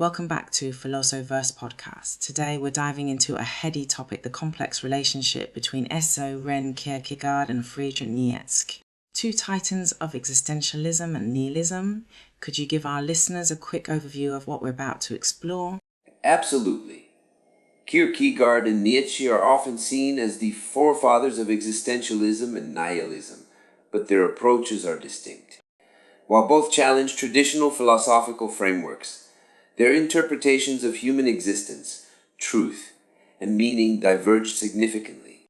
Welcome back to Philosopherse podcast. Today we're diving into a heady topic, the complex relationship between Søren Kierkegaard and Friedrich Nietzsche, two titans of existentialism and nihilism. Could you give our listeners a quick overview of what we're about to explore? Absolutely. Kierkegaard and Nietzsche are often seen as the forefathers of existentialism and nihilism, but their approaches are distinct. While both challenge traditional philosophical frameworks, their interpretations of human existence, truth, and meaning diverge significantly.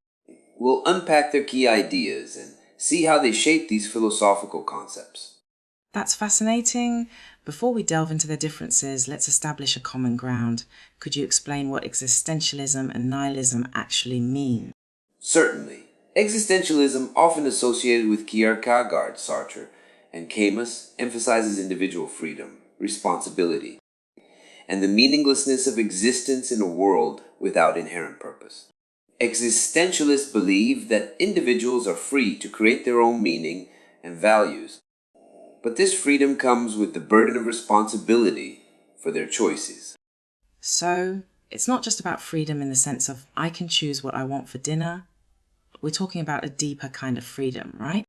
We'll unpack their key ideas and see how they shape these philosophical concepts. That's fascinating. Before we delve into their differences, let's establish a common ground. Could you explain what existentialism and nihilism actually mean? Certainly. Existentialism, often associated with Kierkegaard, Sartre, and Camus, emphasizes individual freedom, responsibility, and the meaninglessness of existence in a world without inherent purpose. Existentialists believe that individuals are free to create their own meaning and values, but this freedom comes with the burden of responsibility for their choices. So, it's not just about freedom in the sense of I can choose what I want for dinner. We're talking about a deeper kind of freedom, right?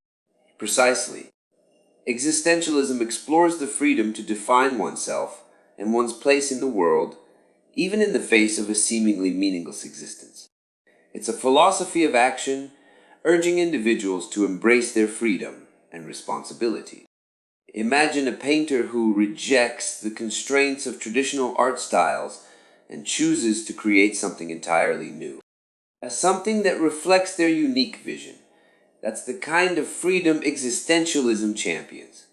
Precisely. Existentialism explores the freedom to define oneself and one's place in the world, even in the face of a seemingly meaningless existence. It's a philosophy of action, urging individuals to embrace their freedom and responsibility. Imagine a painter who rejects the constraints of traditional art styles and chooses to create something entirely new, as something that reflects their unique vision. That's the kind of freedom existentialism champions.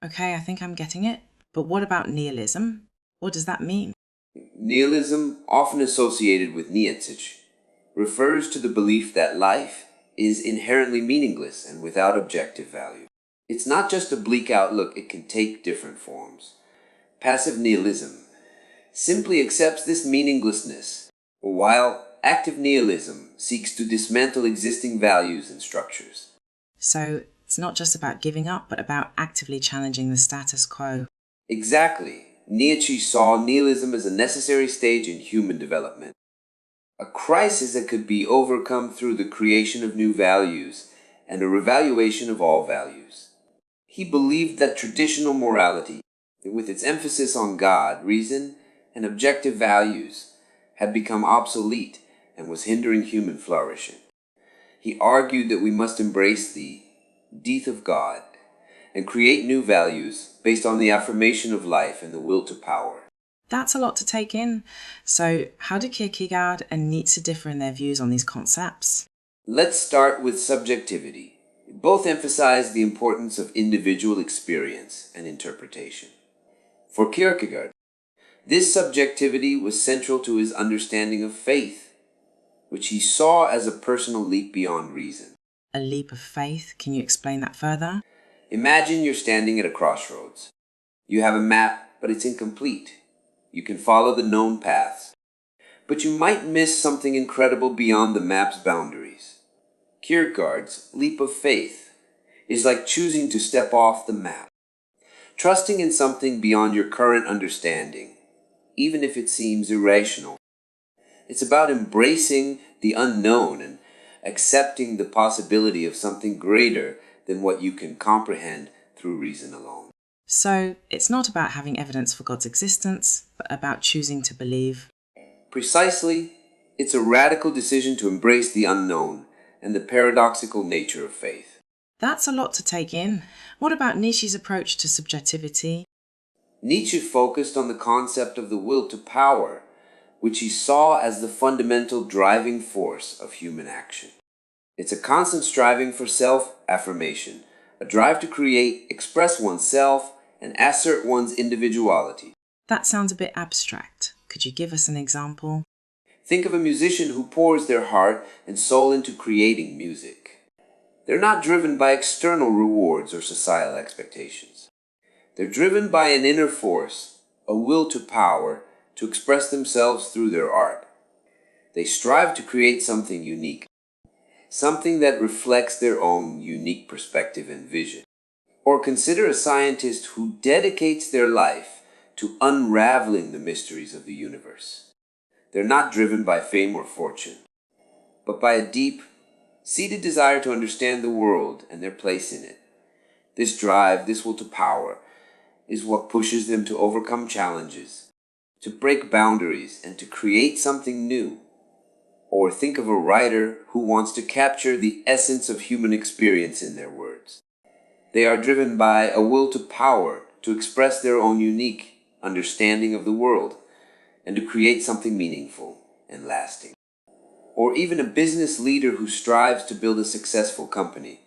Okay, I think I'm getting it. But what about nihilism? What does that mean? Nihilism, often associated with Nietzsche, refers to the belief that life is inherently meaningless and without objective value. It's not just a bleak outlook, it can take different forms. Passive nihilism simply accepts this meaninglessness, while active nihilism seeks to dismantle existing values and structures. So, it's not just about giving up, but about actively challenging the status quo. Exactly. Nietzsche saw nihilism as a necessary stage in human development, a crisis that could be overcome through the creation of new values and a revaluation of all values. He believed that traditional morality, with its emphasis on God, reason, and objective values, had become obsolete and was hindering human flourishing. He argued that we must embrace the death of God and create new values based on the affirmation of life and the will to power. That's a lot to take in. So, how do Kierkegaard and Nietzsche differ in their views on these concepts? Let's start with subjectivity. Both emphasize the importance of individual experience and interpretation. For Kierkegaard, this subjectivity was central to his understanding of faith, which he saw as a personal leap beyond reason. A leap of faith? Can you explain that further? Imagine you're standing at a crossroads. You have a map, but it's incomplete. You can follow the known paths, but you might miss something incredible beyond the map's boundaries. Kierkegaard's leap of faith is like choosing to step off the map, trusting in something beyond your current understanding, even if it seems irrational. It's about embracing the unknown and accepting the possibility of something greater than what you can comprehend through reason alone. So, it's not about having evidence for God's existence, but about choosing to believe. Precisely, it's a radical decision to embrace the unknown and the paradoxical nature of faith. That's a lot to take in. What about Nietzsche's approach to subjectivity? Nietzsche focused on the concept of the will to power, which he saw as the fundamental driving force of human action. It's a constant striving for self-affirmation, a drive to create, express oneself, and assert one's individuality. That sounds a bit abstract. Could you give us an example? Think of a musician who pours their heart and soul into creating music. They're not driven by external rewards or societal expectations. They're driven by an inner force, a will to power, to express themselves through their art. They strive to create something unique, something that reflects their own unique perspective and vision. Or consider a scientist who dedicates their life to unraveling the mysteries of the universe. They're not driven by fame or fortune, but by a deep, seated desire to understand the world and their place in it. This drive, this will to power, is what pushes them to overcome challenges, to break boundaries, and to create something new. Or think of a writer who wants to capture the essence of human experience in their words. They are driven by a will to power, to express their own unique understanding of the world, and to create something meaningful and lasting. Or even a business leader who strives to build a successful company,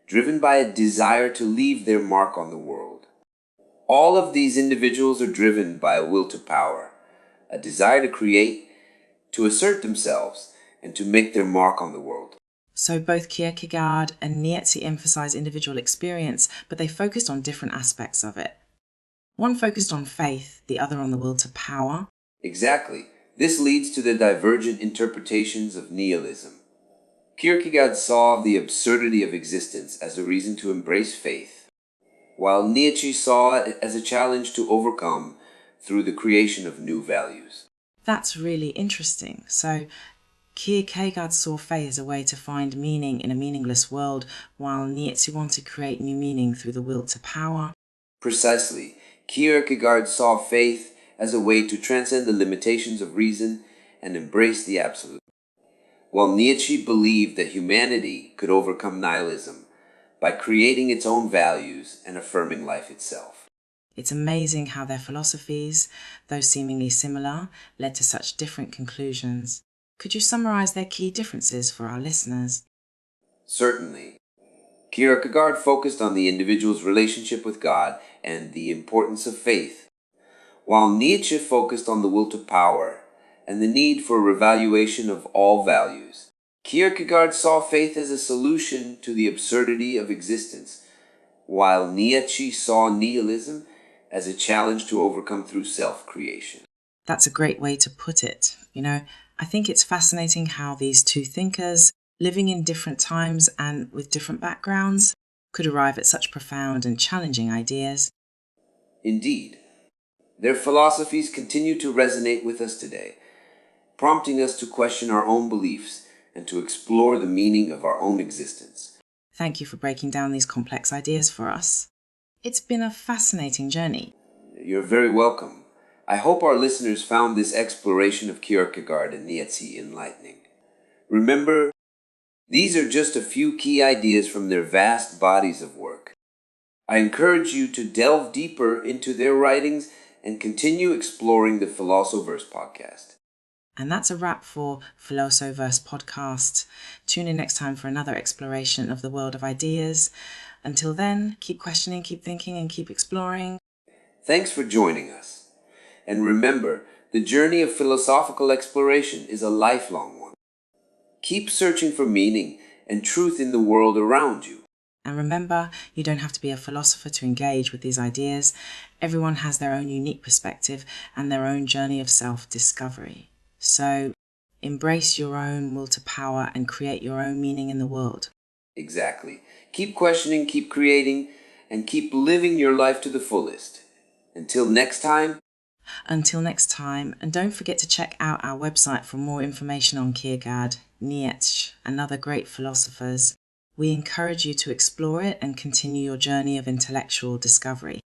driven by a desire to leave their mark on the world. All of these individuals are driven by a will to power, a desire to create, to assert themselves, and to make their mark on the world. So both Kierkegaard and Nietzsche emphasize individual experience, but they focused on different aspects of it. One focused on faith, the other on the will to power. Exactly. This leads to the divergent interpretations of nihilism. Kierkegaard saw the absurdity of existence as a reason to embrace faith, while Nietzsche saw it as a challenge to overcome through the creation of new values. That's really interesting. So Kierkegaard saw faith as a way to find meaning in a meaningless world, while Nietzsche wanted to create new meaning through the will to power. Precisely. Kierkegaard saw faith as a way to transcend the limitations of reason and embrace the absolute, while Nietzsche believed that humanity could overcome nihilism by creating its own values and affirming life itself. It's amazing how their philosophies, though seemingly similar, led to such different conclusions. Could you summarize their key differences for our listeners? Certainly. Kierkegaard focused on the individual's relationship with God and the importance of faith, while Nietzsche focused on the will to power and the need for a revaluation of all values. Kierkegaard saw faith as a solution to the absurdity of existence, while Nietzsche saw nihilism as a challenge to overcome through self-creation. That's a great way to put it. I think it's fascinating how these two thinkers, living in different times and with different backgrounds, could arrive at such profound and challenging ideas. Indeed, their philosophies continue to resonate with us today, prompting us to question our own beliefs and to explore the meaning of our own existence. Thank you for breaking down these complex ideas for us. It's been a fascinating journey. You're very welcome. I hope our listeners found this exploration of Kierkegaard and Nietzsche enlightening. Remember, these are just a few key ideas from their vast bodies of work. I encourage you to delve deeper into their writings and continue exploring the Philosopher's podcast. And that's a wrap for Philosopher's podcast. Tune in next time for another exploration of the world of ideas. Until then, keep questioning, keep thinking, and keep exploring. Thanks for joining us. And remember, the journey of philosophical exploration is a lifelong one. Keep searching for meaning and truth in the world around you. And remember, you don't have to be a philosopher to engage with these ideas. Everyone has their own unique perspective and their own journey of self-discovery. So embrace your own will to power and create your own meaning in the world. Exactly. Keep questioning, keep creating, and keep living your life to the fullest. Until next time, and don't forget to check out our website for more information on Kierkegaard, Nietzsche, and other great philosophers. We encourage you to explore it and continue your journey of intellectual discovery.